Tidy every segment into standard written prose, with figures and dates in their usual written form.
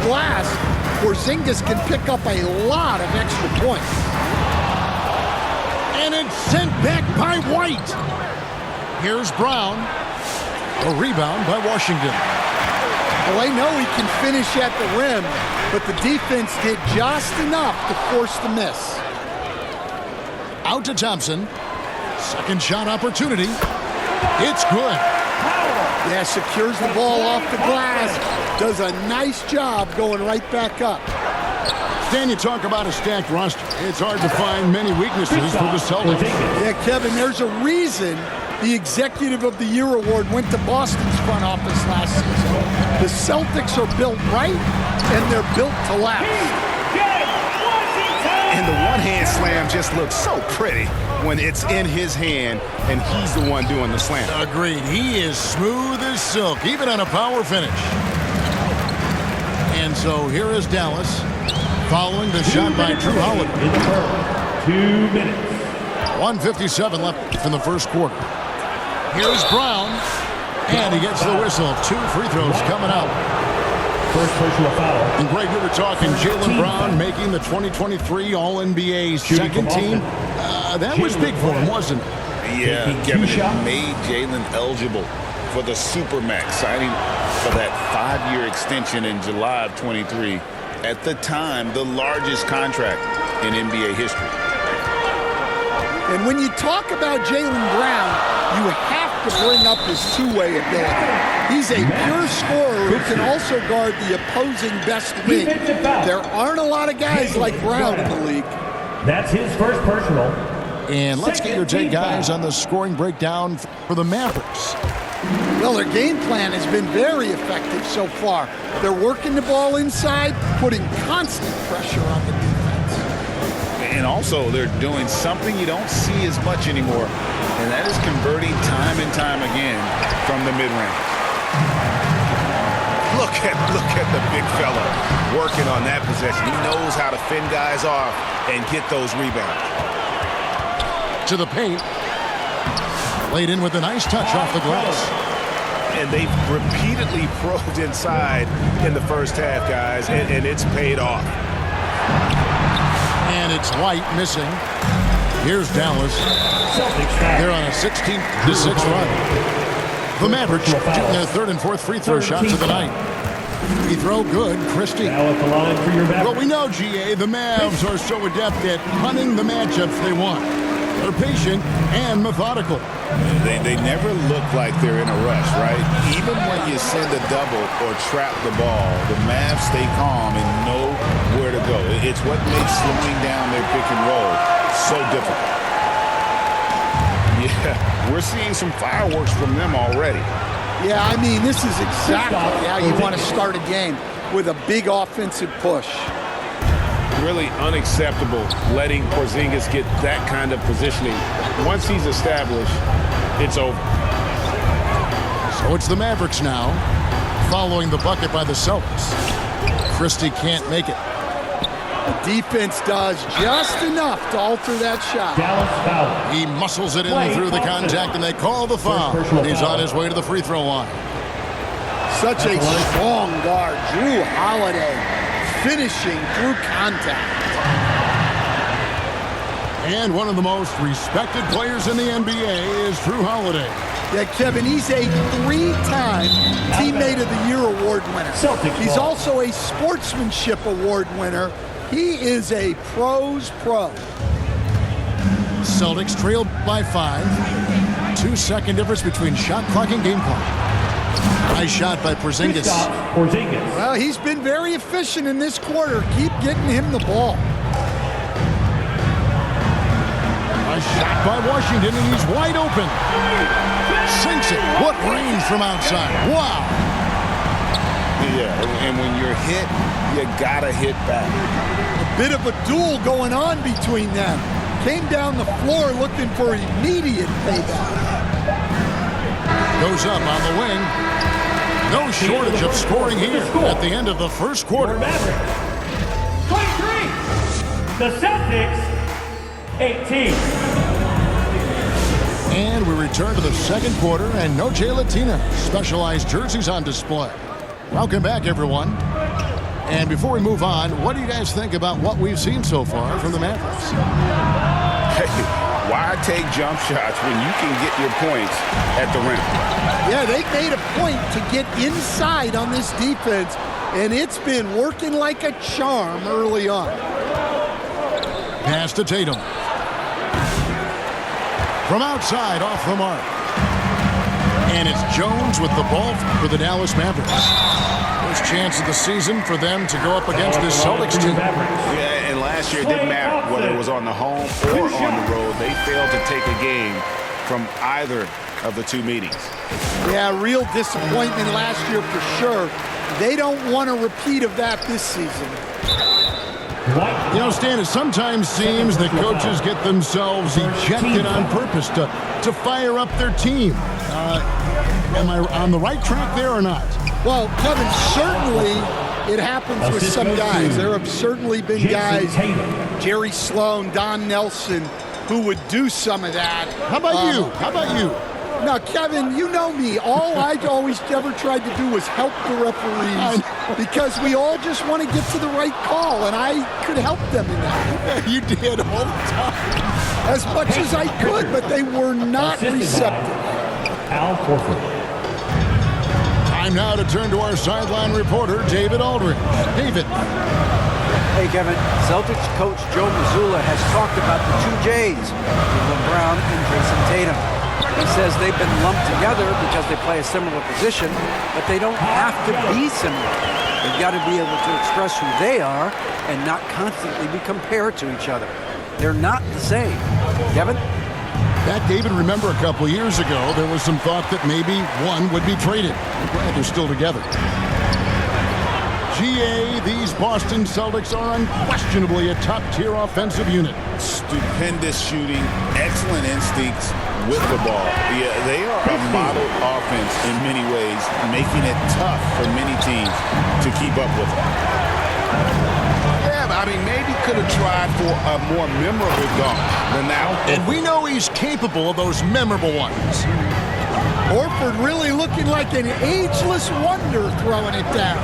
glass, Porzingis can pick up a lot of extra points. And it's sent back by White. Here's Brown. A rebound by Washington. Well, they know he can finish at the rim, but the defense did just enough to force the miss. Out to Thompson. Second shot opportunity. It's good. Yeah, secures the ball off the glass. Does a nice job going right back up. Stan, you talk about a stacked roster. It's hard to find many weaknesses for the Celtics. Yeah, Kevin, there's a reason the Executive of the Year award went to Boston's front office last season. The Celtics are built right, and they're built to last. And the one-hand slam just looks so pretty when it's in his hand and he's the one doing the slam. Agreed. He is smooth as silk, even on a power finish. And so here is Dallas following the shot by Drew Holiday. 2 minutes. 1:57 left in the first quarter. Here's Brown, and he gets the whistle. 2 free throws coming out. First personal foul. And Greg, we were talking Jaylen Brown making the 2023 All-NBA second team. That was big for him, wasn't it? Yeah, Kevin, it made Jaylen eligible for the Supermax, signing for that 5-year extension in July of 23. At the time, the largest contract in NBA history. And when you talk about Jaylen Brown, you have to bring up his two-way ability. He's a pure scorer who can also guard the opposing best wing. There aren't a lot of guys like Brown in the league. That's his first personal. And let's get your take, guys, on the scoring breakdown for the Mavericks. Well, their game plan has been very effective so far. They're working the ball inside, putting constant pressure on the defense. And also, they're doing something you don't see as much anymore, and that is converting time and time again from the mid-range. Look at the big fella working on that possession. He knows how to fend guys off and get those rebounds. To the paint. Laid in with a nice touch off the glass. And they've repeatedly probed inside in the first half, guys, and it's paid off. And it's White missing. Here's Dallas. They're on a 16-6 run. The Mavericks shooting their third and fourth free throw shots of the night. Free throw good, Christie. Well, we know, GA, the Mavs are so adept at hunting the matchups they want. They're patient and methodical. They never look like they're in a rush, right? Even when you send a double or trap the ball, the Mavs stay calm and know where to go. It's what makes slowing down their pick and roll so difficult. Yeah, we're seeing some fireworks from them already. Yeah, I mean, this is exactly how you want to start a game, with a big offensive push. Really unacceptable letting Porzingis get that kind of positioning. Once he's established, it's over. So it's the Mavericks now, following the bucket by the Celtics. Christie can't make it. The defense does just enough to alter that shot. He muscles it in through the contact, and they call the foul. He's on his way to the free throw line. Such a strong guard, Drew Holiday, finishing through contact. And one of the most respected players in the NBA is Drew Holiday. Yeah, Kevin, he's a 3-time Teammate of the Year award winner. He's also a Sportsmanship Award winner. He is a pro's pro. Celtics trailed by 5. 2-second difference between shot clock and game clock. Nice shot by Porzingis. Well, he's been very efficient in this quarter. Keep getting him the ball. A shot by Washington, and he's wide open. Sinks it. What range from outside. Wow. Yeah, and when you're hit, you gotta hit back. A bit of a duel going on between them. Came down the floor looking for immediate payback. Goes up on the wing. No shortage of scoring here at the end of the first quarter. 23. The Celtics, 18. And we return to the second quarter, and no Jay Latina. Specialized jerseys on display. Welcome back, everyone. And before we move on, what do you guys think about what we've seen so far from the Mavericks? Why take jump shots when you can get your points at the rim? Yeah, they made a point to get inside on this defense, and it's been working like a charm early on. Pass to Tatum. From outside, off the mark. And it's Jones with the ball for the Dallas Mavericks. First chance of the season for them to go up against this Celtics team. Yeah, and last year it didn't matter whether it was on the home or on the road. They failed to take a game from either of the two meetings. Yeah, real disappointment last year for sure. They don't want a repeat of that this season. You know, Stan, it sometimes seems that coaches get themselves ejected on purpose to fire up their team. Am I on the right track there or not? Well, Kevin, certainly it happens with some guys. There have certainly been guys, Jerry Sloan, Don Nelson, who would do some of that. How about you? How about you? Now, Kevin, you know me. All I always ever tried to do was help the referees because we all just want to get to the right call, and I could help them in that. You did all the time. As much as I could, but they were not receptive. Al Horford. Time now to turn to our sideline reporter, David Aldridge. David. Hey, Kevin. Celtics coach Joe Mazzulla has talked about the two J's, Jaylen Brown and Jason Tatum. He says they've been lumped together because they play a similar position, but they don't have to be similar. They've got to be able to express who they are and not constantly be compared to each other. They're not the same. Kevin? That, David, remember a couple of years ago, there was some thought that maybe one would be traded. I'm glad they're still together. GA, these Boston Celtics are unquestionably a top-tier offensive unit. Stupendous shooting, excellent instincts with the ball. Yeah, they are a model offense in many ways, making it tough for many teams to keep up with them. Yeah, I mean, maybe could have tried for a more memorable dunk than that. And we know he's capable of those memorable ones. Horford really looking like an ageless wonder throwing it down.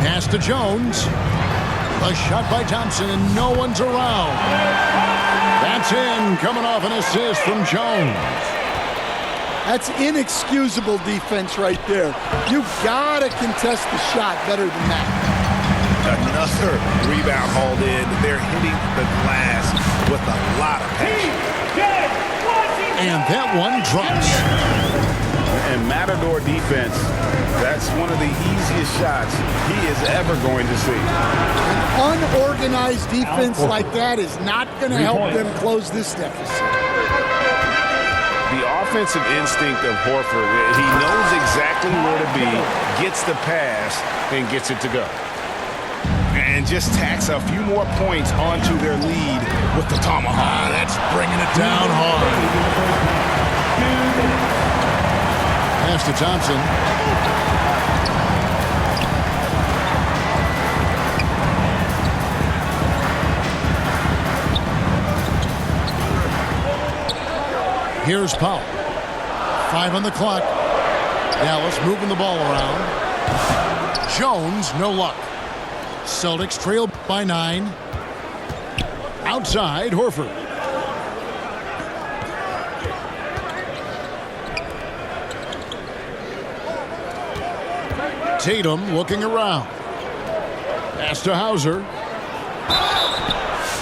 Pass to Jones. A shot by Thompson, and no one's around. That's in, coming off an assist from Jones. That's inexcusable defense right there. You've got to contest the shot better than that. Another rebound hauled in. They're hitting the glass with a lot of passion. And that one drops. And Matador defense, that's one of the easiest shots he is ever going to see. An unorganized defense like that is not going to help them close this deficit. The offensive instinct of Horford, he knows exactly where to be, gets the pass, and gets it to go. And just tacks a few more points onto their lead with the tomahawk. That's bringing it down hard. Pass to Thompson. Here's Powell. 5 on the clock. Dallas moving the ball around. Jones, no luck. Celtics trail by 9. Outside, Horford. Tatum looking around. Pass to Hauser.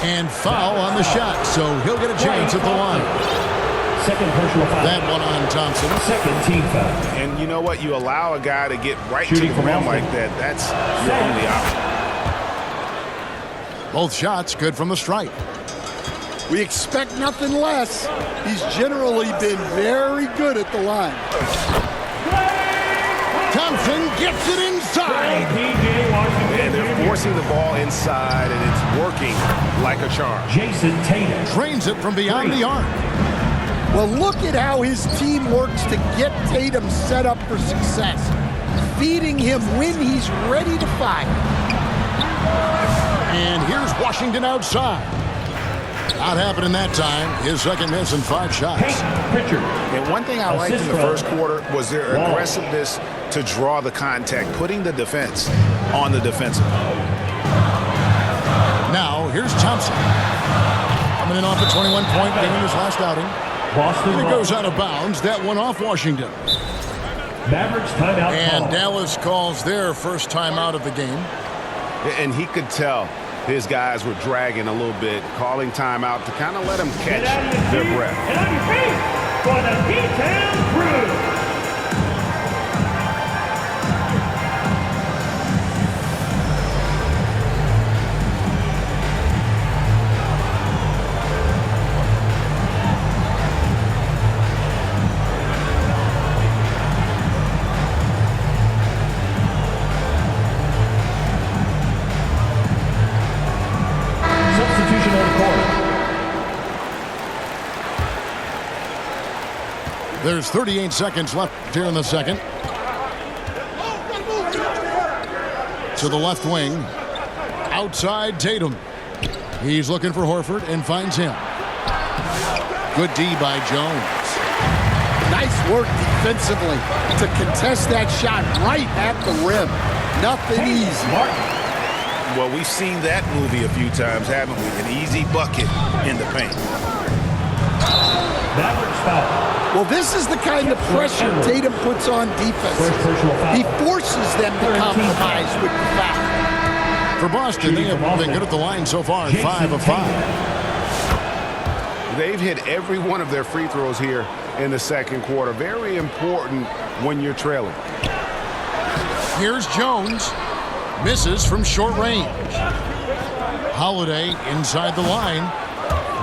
And foul on the shot, so he'll get a chance at the line. Second personal foul. That one on Thompson. Second team foul. And you know what? You allow a guy to get right to the rim like that. That's your only option. Both shots good from the stripe. We expect nothing less. He's generally been very good at the line. Thompson gets it inside. And they're forcing the ball inside, and it's working like a charm. Jason Tatum. Trains it from beyond the arc. Well, look at how his team works to get Tatum set up for success. Feeding him when he's ready to fire. And here's Washington outside. Not happening that time. His second miss in 5 shots. And one thing I liked in the first quarter was their aggressiveness to draw the contact, putting the defense on the defensive. Now, here's Thompson. Coming in off a 21-point game in his last outing. Boston And it Rockets. goes out of bounds. That one off Washington. Mavericks timeout And call. Dallas calls their first timeout of the game. And he could tell his guys were dragging a little bit, calling timeout to kind of let them catch Get out of your their seat breath. and on your feet for the D-Town Crew. Substitution on the court. There's 38 seconds left here in the second. To the left wing. Outside Tatum. He's looking for Horford and finds him. Good D by Jones. Nice work defensively to contest that shot right at the rim. Nothing easy. Well, we've seen that movie a few times, haven't we? An easy bucket in the paint. Mavericks foul. Well, this is the kind of pressure Tatum puts on defense. First personal foul. He forces them to compromise with the foul. For Boston, they have been good at the line so far at 5 of 5. They've hit every one of their free throws here in the second quarter. Very important when you're trailing. Here's Jones. Misses from short range. Holiday inside the line.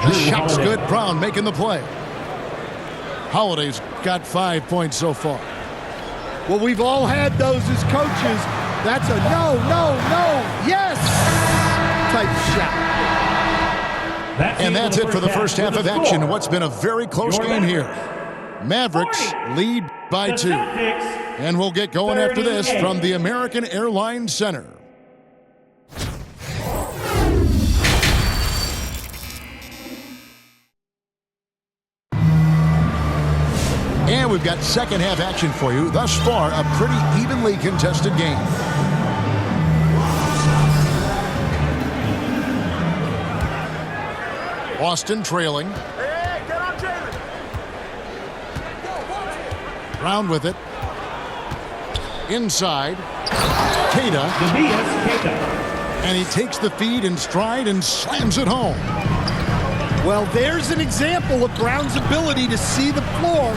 The shot's good. Brown making the play. Holiday's got 5 points so far. Well, we've all had those as coaches. That's a no, yes type shot. And that's it for the first half of action. What's been a very close game here. Mavericks lead by 2. And we'll get going after this from the American Airlines Center. And we've got second half action for you. Thus far, a pretty evenly contested game. Boston trailing. Get on Jalen. Brown with it. Inside. Keita. And he takes the feed in stride and slams it home. Well, there's an example of Brown's ability to see the floor.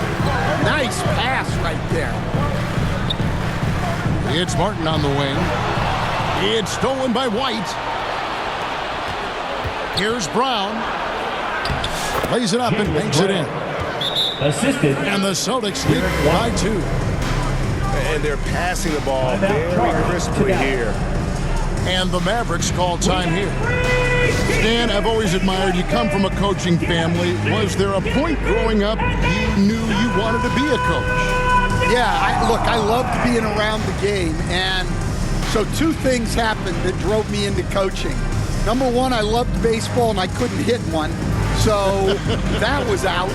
Nice pass right there. It's Martin on the wing. It's stolen by White. Here's Brown. Lays it up and banks it in. Assisted. And the Celtics lead by 2. And they're passing the ball very crisply here. And the Mavericks call time here. Stan, I've always admired you. Come from a coaching family. Was there a point growing up you knew you wanted to be a coach? Yeah, I loved being around the game. And so 2 things happened that drove me into coaching. Number 1, I loved baseball and I couldn't hit one. So that was out.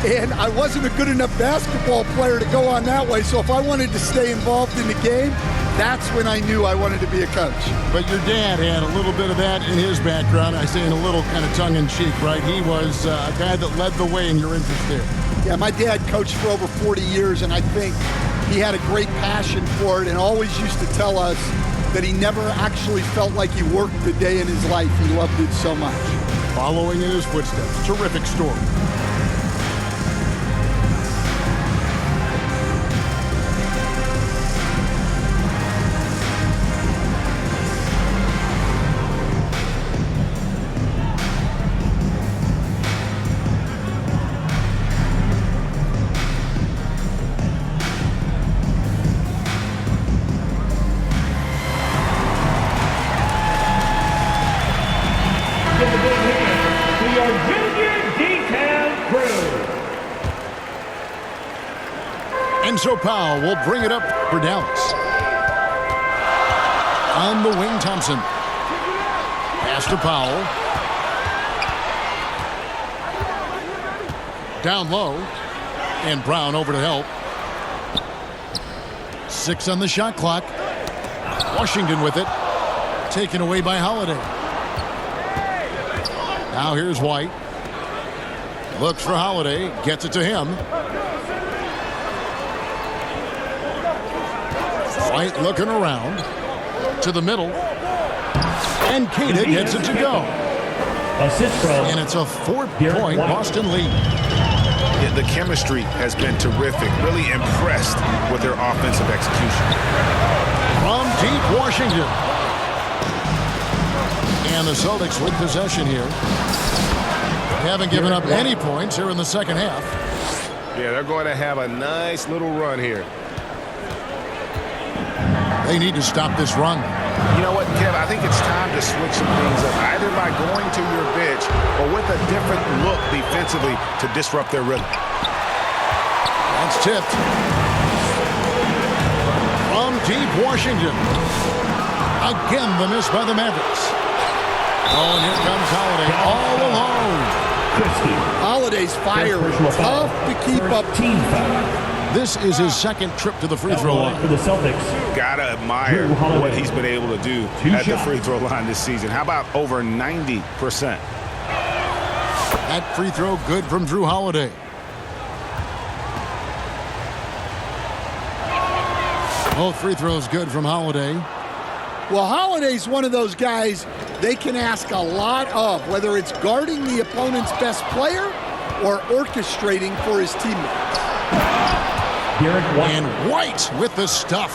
And I wasn't a good enough basketball player to go on that way. So if I wanted to stay involved in the game, that's when I knew I wanted to be a coach. But your dad had a little bit of that in his background. I say in a little kind of tongue-in-cheek, right? He was a guy that led the way in your interest there. Yeah, my dad coached for over 40 years, and I think he had a great passion for it and always used to tell us that he never actually felt like he worked a day in his life. He loved it so much. Following in his footsteps. Terrific story. So Powell will bring it up for Dallas. On the wing, Thompson. Pass to Powell. Down low. And Brown over to help. 6 on the shot clock. Washington with it. Taken away by Holiday. Now here's White. Looks for Holiday. Gets it to him. White looking around. To the middle. And Cada gets it to go. Assist from. And it's a 4-point Boston lead. Yeah, the chemistry has been terrific. Really impressed with their offensive execution. From deep Washington. And the Celtics with possession here. They haven't given up any points here in the second half. Yeah, they're going to have a nice little run here. They need to stop this run. You know what, Kev? I think it's time to switch some things up, either by going to your bench or with a different look defensively to disrupt their rhythm. That's tipped. From deep Washington. Again, the miss by the Mavericks. Oh, and here comes Holiday all alone. Holiday's fire is tough to keep up. Team foul. This is his second trip to the free throw line. For the Celtics. Gotta admire what he's been able to do at the free throw line this season. How about over 90%? That free throw good from Drew Holiday. Both free throws good from Holiday. Well, Holiday's one of those guys they can ask a lot of, whether it's guarding the opponent's best player or orchestrating for his teammates. And White with the stuff.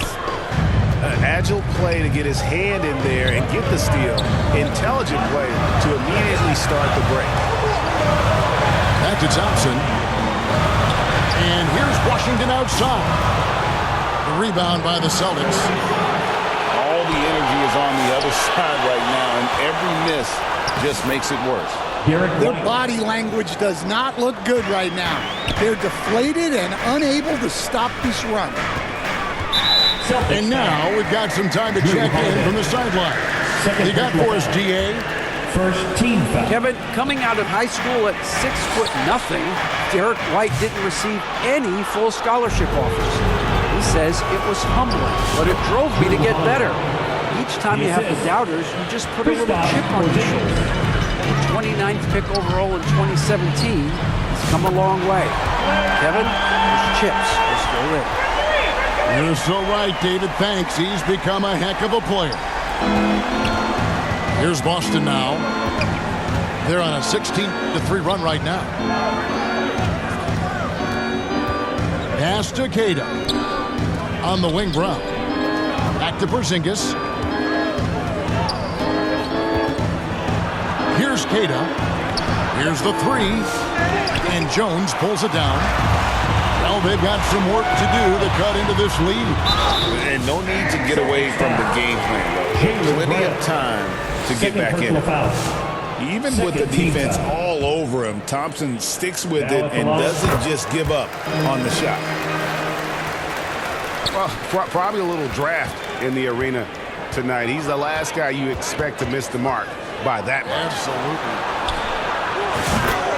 An agile play to get his hand in there and get the steal. Intelligent play to immediately start the break. Back to Thompson. And here's Washington outside. The rebound by the Celtics. All the energy is on the other side right now, and every miss just makes it worse. Their body language does not look good right now. They're deflated and unable to stop this run. And now we've got some time to check in from the sideline. You got for us, DA. First team foul. Kevin, coming out of high school at 6'0", Derek White didn't receive any full scholarship offers. He says it was humbling, but it drove me to get better. Each time you have the doubters, you just put a little chip on your shoulder. The 29th pick overall in 2017 has come a long way. Kevin, those chips are still there. You're so right, David. Thanks. He's become a heck of a player. Here's Boston now. They're on a 16-3 run right now. Pass to Cada. On the wing, Brown. Back to Porzingis. Here's Cada. Here's the three. And Jones pulls it down. Well, they've got some work to do to cut into this lead. And no need to get away from the game plan, though. Plenty of time to get back in. Even with the defense all over him, Thompson sticks with it and doesn't just give up on the shot. Well, probably a little draft in the arena tonight. He's the last guy you expect to miss the mark by that much. Absolutely.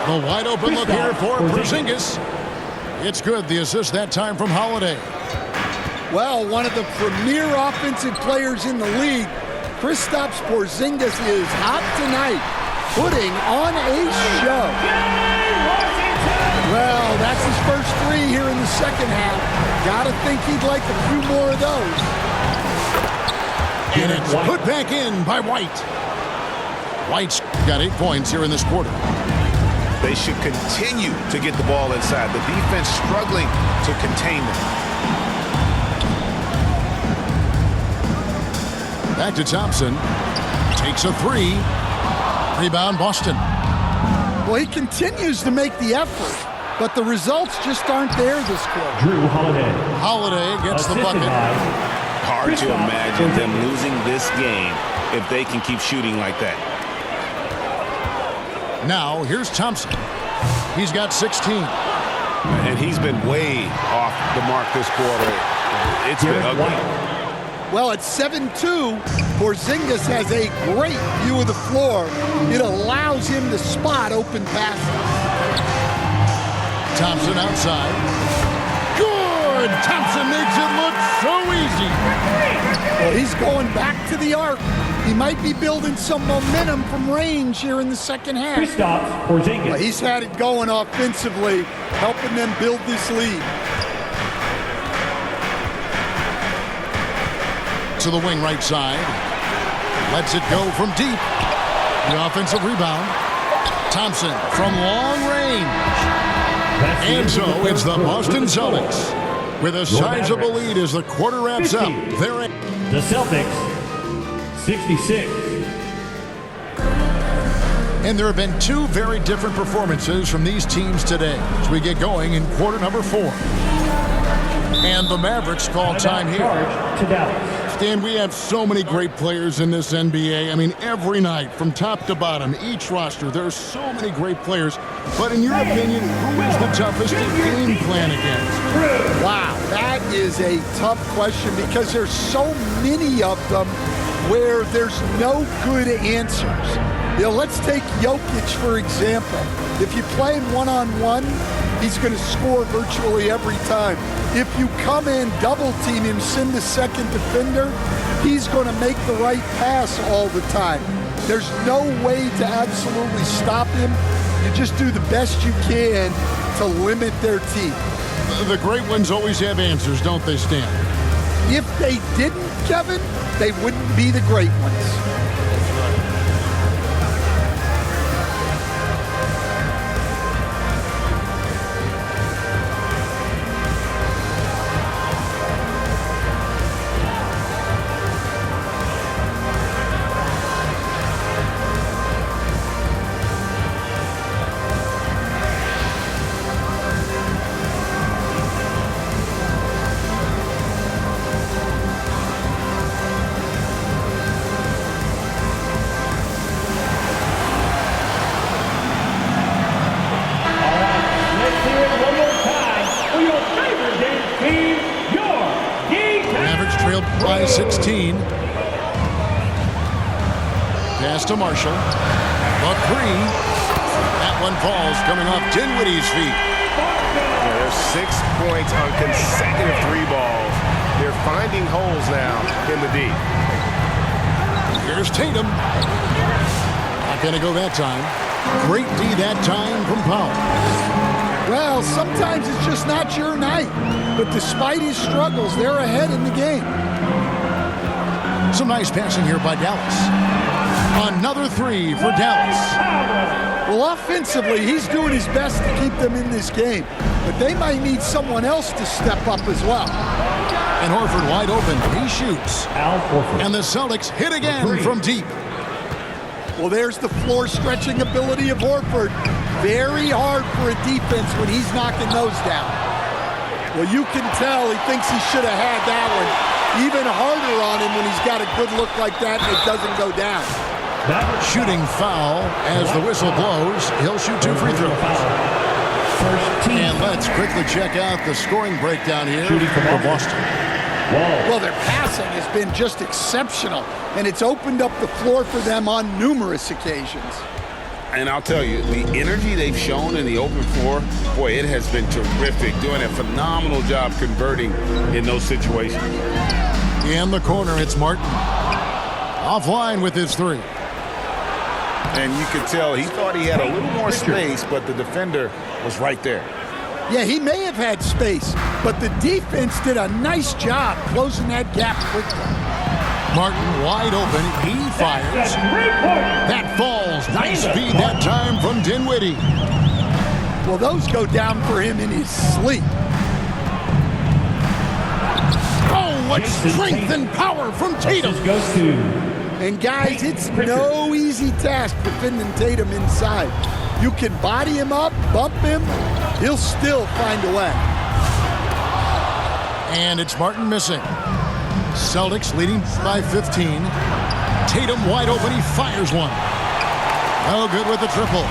The wide open look here for Porzingis. It's good. The assist that time from Holiday. Well, one of the premier offensive players in the league, Kristaps Porzingis is hot tonight, putting on a show. Well, that's his first three here in the second half. Gotta think he'd like a few more of those. And it's put back in by White. White's got 8 points here in this quarter. They should continue to get the ball inside. The defense struggling to contain them. Back to Thompson. Takes a three. Rebound, Boston. Well, he continues to make the effort, but the results just aren't there this quarter. Drew Holiday. Holiday gets the bucket. Hard to imagine them losing this game if they can keep shooting like that. Now, here's Thompson. He's got 16. And he's been way off the mark this quarter. It's been ugly. Well, at 7-2, Porzingis has a great view of the floor. It allows him to spot open passes. Thompson outside. Good! Thompson makes it look so easy. Well, he's going back to the arc. He might be building some momentum from range here in the second half. Kristaps Porzingis. Well, he's had it going offensively, helping them build this lead. To the wing right side. Lets it go from deep. The offensive rebound. Thompson from long range. And so it's the Boston Celtics with a sizable lead as the quarter wraps up. They're in. The Celtics, 66. And there have been two very different performances from these teams today as we get going in quarter number 4. And the Mavericks call time here. To Dallas. Stan, we have so many great players in this NBA. I mean, every night, from top to bottom, each roster, there are so many great players. But in your opinion, who is the toughest to game plan against? Wow, that is a tough question because there's so many of them where there's no good answers. You know, let's take Jokic, for example. If you play him one-on-one, he's going to score virtually every time. If you come in, double-team him, send the second defender, he's going to make the right pass all the time. There's no way to absolutely stop him. You just do the best you can to limit their team. The great ones always have answers, don't they, Stan? If they didn't, Kevin, they wouldn't be the great ones. By 16. Pass to Marshall. The three. That one falls coming off Dinwiddie's feet. There's 6 points on consecutive 3 balls. They're finding holes now in the D. Here's Tatum. Not going to go that time. Great D that time from Powell. Well, sometimes it's just not your night. But despite his struggles, they're ahead in the game. Some nice passing here by Dallas. Another 3 for Dallas. Well, offensively, he's doing his best to keep them in this game. But they might need someone else to step up as well. And Horford wide open. He shoots. And the Celtics hit again from deep. Well, there's the floor-stretching ability of Horford. Very hard for a defense when he's knocking those down. Well, you can tell he thinks he should have had that one. Even harder on him when he's got a good look like that and it doesn't go down. Shooting foul as the whistle blows. He'll shoot 2 free throws. And let's quickly check out the scoring breakdown here for Boston. Well, their passing has been just exceptional, and it's opened up the floor for them on numerous occasions. And I'll tell you, the energy they've shown in the open floor, boy, it has been terrific. Doing a phenomenal job converting in those situations. In the corner, it's Martin. Offline with his 3. And you could tell he thought he had a little more space, but the defender was right there. Yeah, he may have had space, but the defense did a nice job closing that gap quickly. Martin wide open. He fires. That falls. Nice speed that time from Dinwiddie. Well, those go down for him in his sleep. Oh, what strength and power from Tatum. And guys, it's no easy task defending Tatum inside. You can body him up, bump him, he'll still find a way. And it's Martin missing. Celtics leading by 15. Tatum wide open. He fires one. Oh, good with the triple.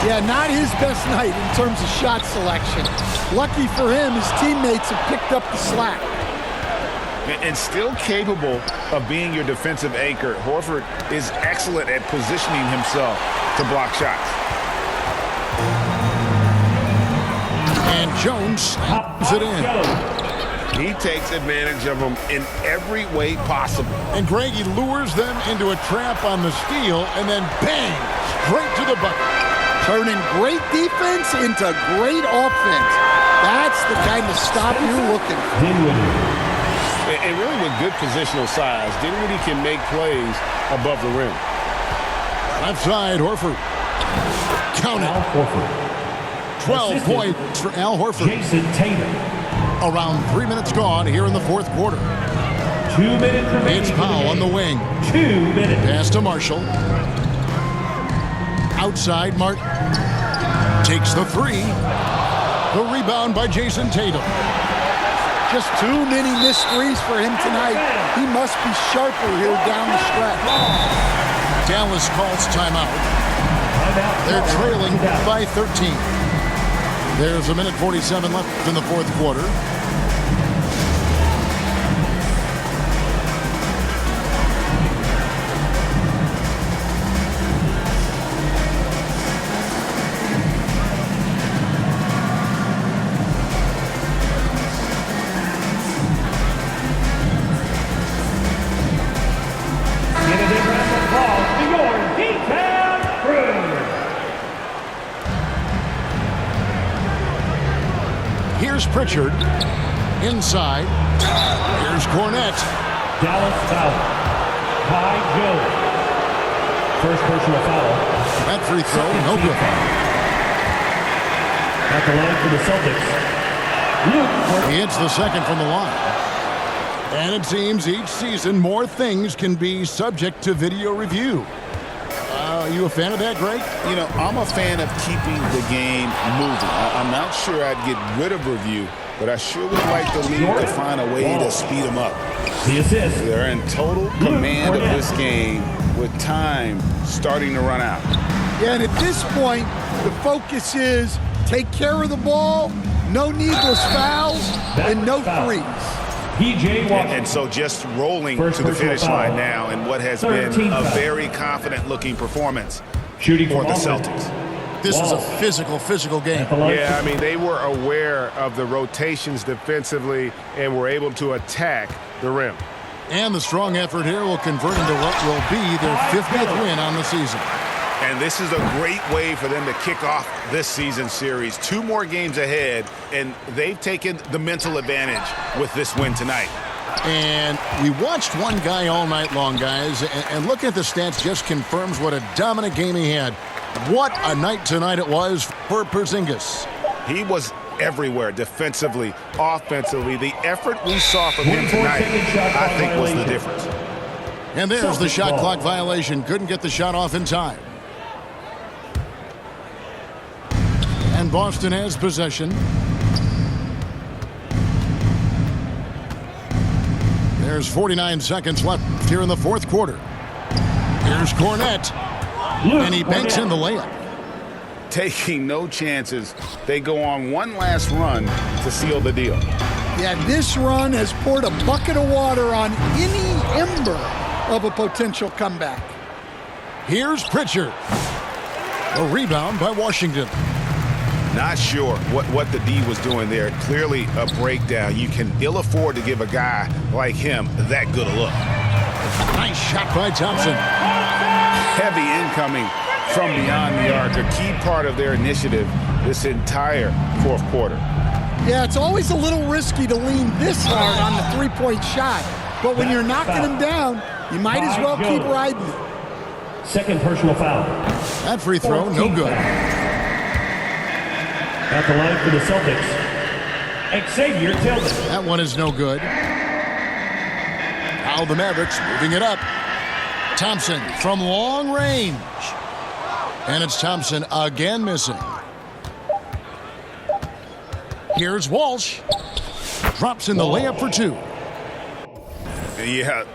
Yeah, not his best night in terms of shot selection. Lucky for him, his teammates have picked up the slack. And still capable of being your defensive anchor, Horford is excellent at positioning himself to block shots. And Jones slams it in. He takes advantage of them in every way possible. And Greg, he lures them into a trap on the steal, and then bang, straight to the bucket. Turning great defense into great offense. That's the kind of stop you're looking for. And really with good positional size, Dinwiddie can make plays above the rim. Left side, Horford. Count it. Al Horford. 12 Assistant, points for Al Horford. Jason Tatum. Around 3 minutes gone here in the fourth quarter. 2 minutes remaining. It's Powell on the wing. 2 minutes. Pass to Marshall. Outside, Martin. Takes the three. The rebound by Jason Tatum. Just too many missed threes for him tonight. He must be sharper here down the stretch. Dallas calls timeout. They're trailing by 13. There's a minute 47 left in the fourth quarter. Give a big round of applause to your D-Town crew. Here's Pritchard. Inside. Here's Cornette. Dallas foul. By Joe. First personal foul. That free throw, no good. At the line for the Celtics. Luke. He hits the second from the line. And it seems each season more things can be subject to video review. Are you a fan of that, Greg? You know, I'm a fan of keeping the game moving. I'm not sure I'd get rid of review, but I sure would like the league to find a way to speed them up. The assist. They're in total command of this game with time starting to run out. Yeah, and at this point, the focus is take care of the ball, no needless fouls, and no threes. P.J. Washington. And so just rolling First to the personal finish foul. line now in what has been 13 a fouls. very confident-looking performance Shooting for from the offense. Celtics. This is a Wall. physical game. At the line Yeah, I for- mean, they were aware of the rotations defensively and were able to attack the rim. And the strong effort here will convert into what will be their 50th win on the season. And this is a great way for them to kick off this season series. 2 more games ahead, and they've taken the mental advantage with this win tonight. And we watched one guy all night long, guys, and looking at the stats just confirms what a dominant game he had. What a night tonight it was for Porzingis. He was everywhere, defensively, offensively. The effort we saw from him 24 tonight, second shot clock I think, was the violation. difference. And there's the Celtics shot ball. clock violation. Couldn't get the shot off in time. And Boston has possession. There's 49 seconds left here in the fourth quarter. Here's Cornette. And he banks in the layup. Taking no chances. They go on one last run to seal the deal. Yeah, this run has poured a bucket of water on any ember of a potential comeback. Here's Pritchard. A rebound by Washington. Not sure what the D was doing there. Clearly a breakdown. You can ill afford to give a guy like him that good a look. Nice shot by Thompson. Heavy incoming from beyond the arc. A key part of their initiative this entire fourth quarter. Yeah, it's always a little risky to lean this hard on the three-point shot. But when you're knocking him down, you might as well keep riding it. Second personal foul. That free throw, no good. At the line for the Celtics, Xavier Tillman. That one is no good. Now the Mavericks moving it up. Thompson from long range. And it's Thompson again missing. Here's Walsh. Drops in the layup for 2. Yeah,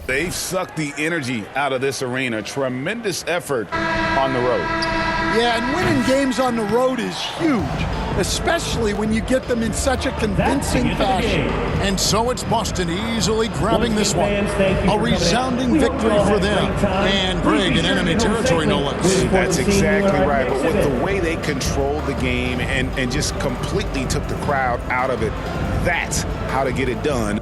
they've sucked the energy out of this arena. Tremendous effort on the road. Yeah, and winning games on the road is huge. especially when you get them in such a convincing fashion. And so it's Boston easily grabbing this one. A resounding victory for them. And Greg in enemy territory, no less. That's exactly right. But with the way they controlled the game and just completely took the crowd out of it, that's how to get it done.